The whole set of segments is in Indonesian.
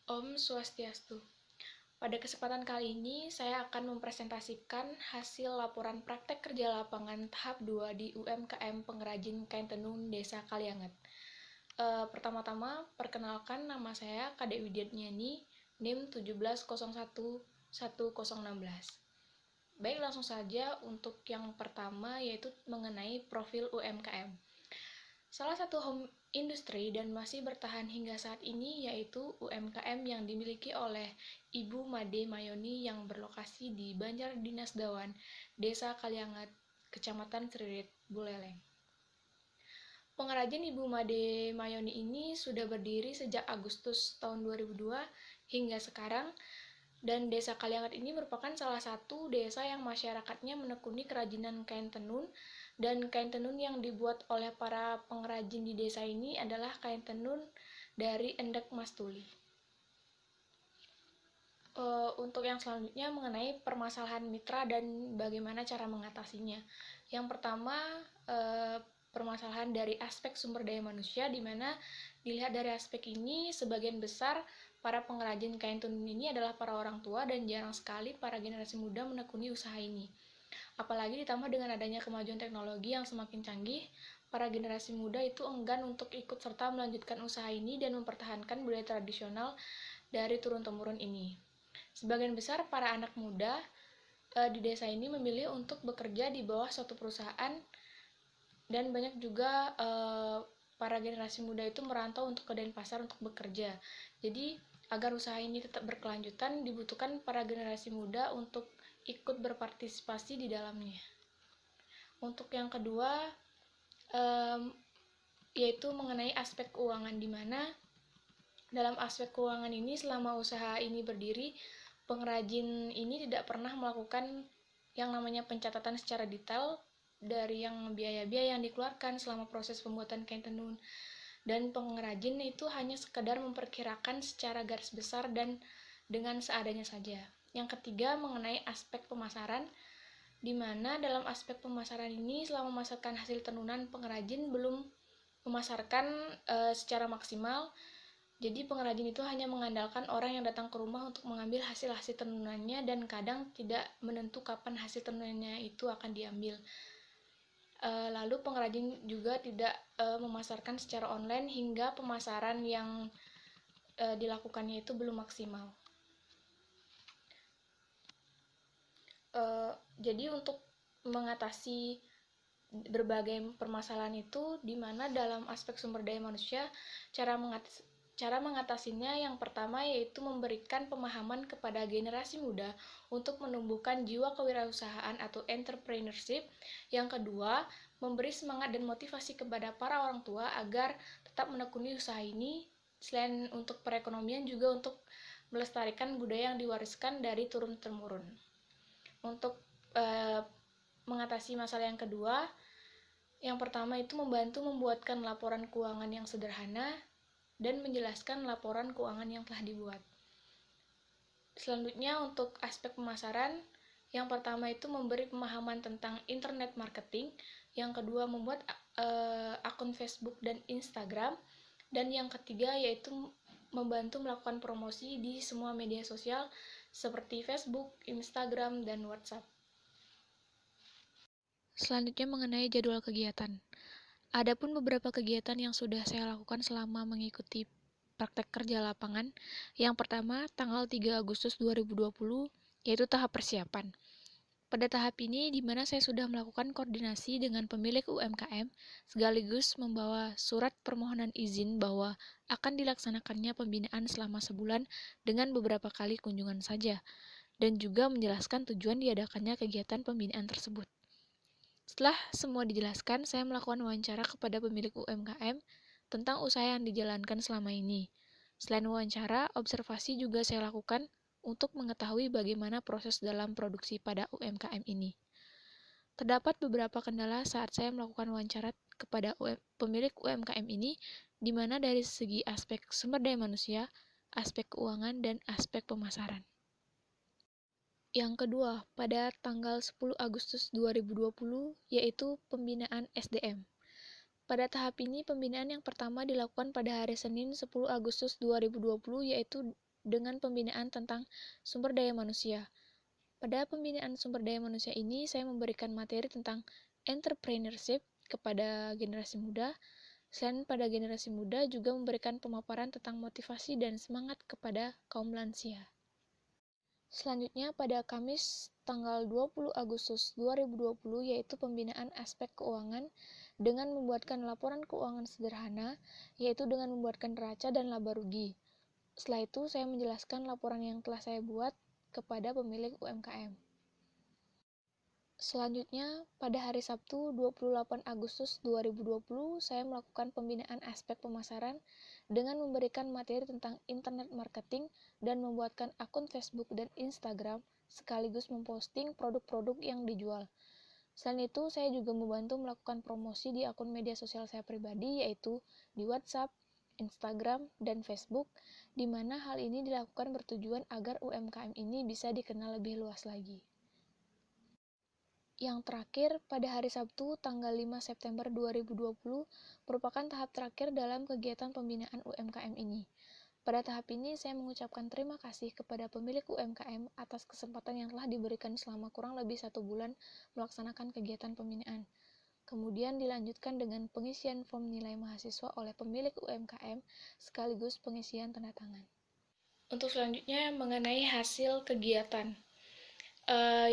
Om Swastiastu. Pada kesempatan kali ini, saya akan mempresentasikan hasil laporan praktek kerja lapangan tahap 2 di UMKM Pengrajin Kain Tenun Desa Kalianget. Pertama-tama, perkenalkan nama saya Kadek Widiatnyani, NIM 17011016. Baik, langsung saja untuk yang pertama yaitu mengenai profil UMKM. Salah satu home industri dan masih bertahan hingga saat ini yaitu UMKM yang dimiliki oleh Ibu Made Mayoni yang berlokasi di Banjar Dinas Dawan, Desa Kaliangat, Kecamatan Seririt, Buleleng. Pengrajin Ibu Made Mayoni ini sudah berdiri sejak Agustus tahun 2002 hingga sekarang, dan Desa Kaliangat ini merupakan salah satu desa yang masyarakatnya menekuni kerajinan kain tenun, dan kain tenun yang dibuat oleh para pengrajin di desa ini adalah kain tenun dari endek mas tuli. Untuk yang selanjutnya mengenai permasalahan mitra dan bagaimana cara mengatasinya. Yang pertama, permasalahan dari aspek sumber daya manusia, di mana dilihat dari aspek ini, sebagian besar para pengrajin kain tenun ini adalah para orang tua dan jarang sekali para generasi muda menekuni usaha ini. Apalagi ditambah dengan adanya kemajuan teknologi yang semakin canggih, para generasi muda itu enggan untuk ikut serta melanjutkan usaha ini dan mempertahankan budaya tradisional dari turun-temurun ini. Sebagian besar para anak muda di desa ini memilih untuk bekerja di bawah suatu perusahaan, dan banyak juga para generasi muda itu merantau untuk ke Denpasar untuk bekerja. Jadi agar usaha ini tetap berkelanjutan, dibutuhkan para generasi muda untuk ikut berpartisipasi di dalamnya. Untuk yang kedua, yaitu mengenai aspek keuangan, di mana dalam aspek keuangan ini selama usaha ini berdiri, pengrajin ini tidak pernah melakukan yang namanya pencatatan secara detail dari yang biaya-biaya yang dikeluarkan selama proses pembuatan kain tenun, dan pengrajin itu hanya sekedar memperkirakan secara garis besar dan dengan seadanya saja. Yang ketiga, mengenai aspek pemasaran, di mana dalam aspek pemasaran ini selama memasarkan hasil tenunan, pengrajin belum memasarkan secara maksimal. Jadi pengrajin itu hanya mengandalkan orang yang datang ke rumah untuk mengambil hasil-hasil tenunannya, dan kadang tidak menentu kapan hasil tenunannya itu akan diambil. Lalu pengrajin juga tidak memasarkan secara online hingga pemasaran yang dilakukannya itu belum maksimal. Jadi untuk mengatasi berbagai permasalahan itu, di mana dalam aspek sumber daya manusia, cara mengatasinya yang pertama yaitu memberikan pemahaman kepada generasi muda untuk menumbuhkan jiwa kewirausahaan atau entrepreneurship. Yang kedua, memberi semangat dan motivasi kepada para orang tua agar tetap menekuni usaha ini. Selain untuk perekonomian, juga untuk melestarikan budaya yang diwariskan dari turun-temurun. Untuk mengatasi masalah yang kedua, yang pertama itu membantu membuatkan laporan keuangan yang sederhana dan menjelaskan laporan keuangan yang telah dibuat. Selanjutnya untuk aspek pemasaran, yang pertama itu memberi pemahaman tentang internet marketing, yang kedua membuat akun Facebook dan Instagram, dan yang ketiga yaitu membantu melakukan promosi di semua media sosial seperti Facebook, Instagram, dan WhatsApp. Selanjutnya mengenai jadwal kegiatan. Adapun beberapa kegiatan yang sudah saya lakukan selama mengikuti praktek kerja lapangan. Yang pertama, tanggal 3 Agustus 2020, yaitu tahap persiapan. Pada tahap ini, di mana saya sudah melakukan koordinasi dengan pemilik UMKM, sekaligus membawa surat permohonan izin bahwa akan dilaksanakannya pembinaan selama sebulan dengan beberapa kali kunjungan saja, dan juga menjelaskan tujuan diadakannya kegiatan pembinaan tersebut. Setelah semua dijelaskan, saya melakukan wawancara kepada pemilik UMKM tentang usaha yang dijalankan selama ini. Selain wawancara, observasi juga saya lakukan untuk mengetahui bagaimana proses dalam produksi pada UMKM ini. Terdapat beberapa kendala saat saya melakukan wawancara kepada pemilik UMKM ini, di mana dari segi aspek sumber daya manusia, aspek keuangan, dan aspek pemasaran. Yang kedua, pada tanggal 10 Agustus 2020, yaitu pembinaan SDM. Pada tahap ini, pembinaan yang pertama dilakukan pada hari Senin 10 Agustus 2020, yaitu dengan pembinaan tentang sumber daya manusia. Pada pembinaan sumber daya manusia ini, saya memberikan materi tentang entrepreneurship kepada generasi muda. Selain pada generasi muda, juga memberikan pemaparan tentang motivasi dan semangat kepada kaum lansia. Selanjutnya pada Kamis tanggal 20 Agustus 2020 yaitu pembinaan aspek keuangan dengan membuatkan laporan keuangan sederhana, yaitu dengan membuatkan neraca dan laba rugi. Setelah itu saya menjelaskan laporan yang telah saya buat kepada pemilik UMKM. Selanjutnya, pada hari Sabtu 28 Agustus 2020, saya melakukan pembinaan aspek pemasaran dengan memberikan materi tentang internet marketing dan membuatkan akun Facebook dan Instagram sekaligus memposting produk-produk yang dijual. Selain itu, saya juga membantu melakukan promosi di akun media sosial saya pribadi, yaitu di WhatsApp, Instagram, dan Facebook, di mana hal ini dilakukan bertujuan agar UMKM ini bisa dikenal lebih luas lagi. Yang terakhir, pada hari Sabtu tanggal 5 September 2020 merupakan tahap terakhir dalam kegiatan pembinaan UMKM ini. Pada tahap ini, saya mengucapkan terima kasih kepada pemilik UMKM atas kesempatan yang telah diberikan selama kurang lebih 1 bulan melaksanakan kegiatan pembinaan. Kemudian dilanjutkan dengan pengisian form nilai mahasiswa oleh pemilik UMKM sekaligus pengisian tanda tangan. Untuk selanjutnya mengenai hasil kegiatan.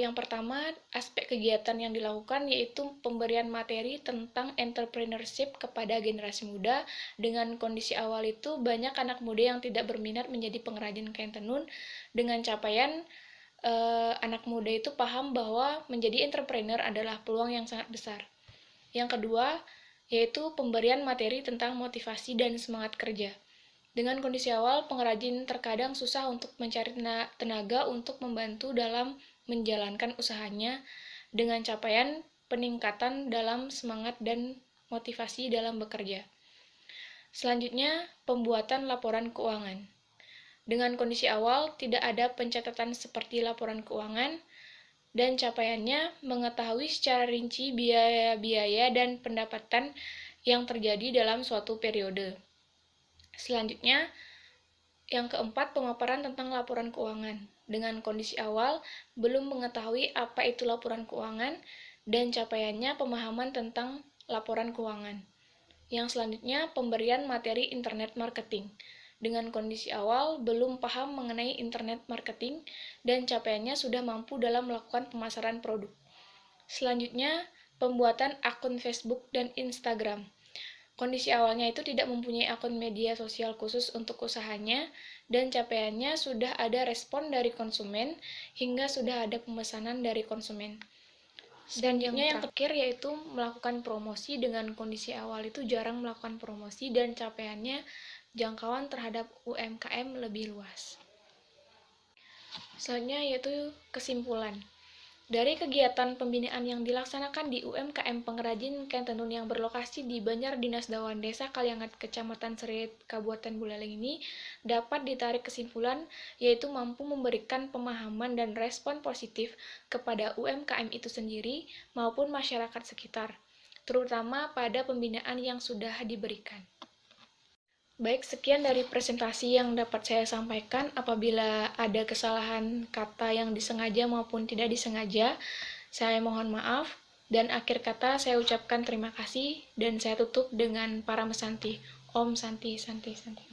Yang pertama, aspek kegiatan yang dilakukan yaitu pemberian materi tentang entrepreneurship kepada generasi muda. Dengan kondisi awal itu, banyak anak muda yang tidak berminat menjadi pengrajin kain tenun. Dengan capaian, anak muda itu paham bahwa menjadi entrepreneur adalah peluang yang sangat besar. Yang kedua, yaitu pemberian materi tentang motivasi dan semangat kerja. Dengan kondisi awal, pengrajin terkadang susah untuk mencari tenaga untuk membantu dalam menjalankan usahanya, dengan capaian peningkatan dalam semangat dan motivasi dalam bekerja. Selanjutnya, pembuatan laporan keuangan. Dengan kondisi awal, tidak ada pencatatan seperti laporan keuangan, dan capaiannya mengetahui secara rinci biaya-biaya dan pendapatan yang terjadi dalam suatu periode. Selanjutnya, yang keempat, pemaparan tentang laporan keuangan. Dengan kondisi awal, belum mengetahui apa itu laporan keuangan, dan capaiannya pemahaman tentang laporan keuangan. Yang selanjutnya, pemberian materi internet marketing. Dengan kondisi awal, belum paham mengenai internet marketing, dan capaiannya sudah mampu dalam melakukan pemasaran produk. Selanjutnya, pembuatan akun Facebook dan Instagram. Kondisi awalnya itu tidak mempunyai akun media sosial khusus untuk usahanya, dan capaiannya sudah ada respon dari konsumen, hingga sudah ada pemesanan dari konsumen. Selanjutnya yang terakhir yaitu melakukan promosi. Dengan kondisi awal itu jarang melakukan promosi, dan capaiannya jangkauan terhadap UMKM lebih luas. Selanjutnya yaitu kesimpulan. Dari kegiatan pembinaan yang dilaksanakan di UMKM pengrajin kain tenun yang berlokasi di Banjar Dinas Dawan Desa Kaliangat, Kecamatan Serit, Kabupaten Buleleng ini dapat ditarik kesimpulan yaitu mampu memberikan pemahaman dan respon positif kepada UMKM itu sendiri maupun masyarakat sekitar, terutama pada pembinaan yang sudah diberikan. Baik, sekian dari presentasi yang dapat saya sampaikan. Apabila ada kesalahan kata yang disengaja maupun tidak disengaja, saya mohon maaf. Dan akhir kata saya ucapkan terima kasih dan saya tutup dengan para mesanti. Om Santi Santi Santi.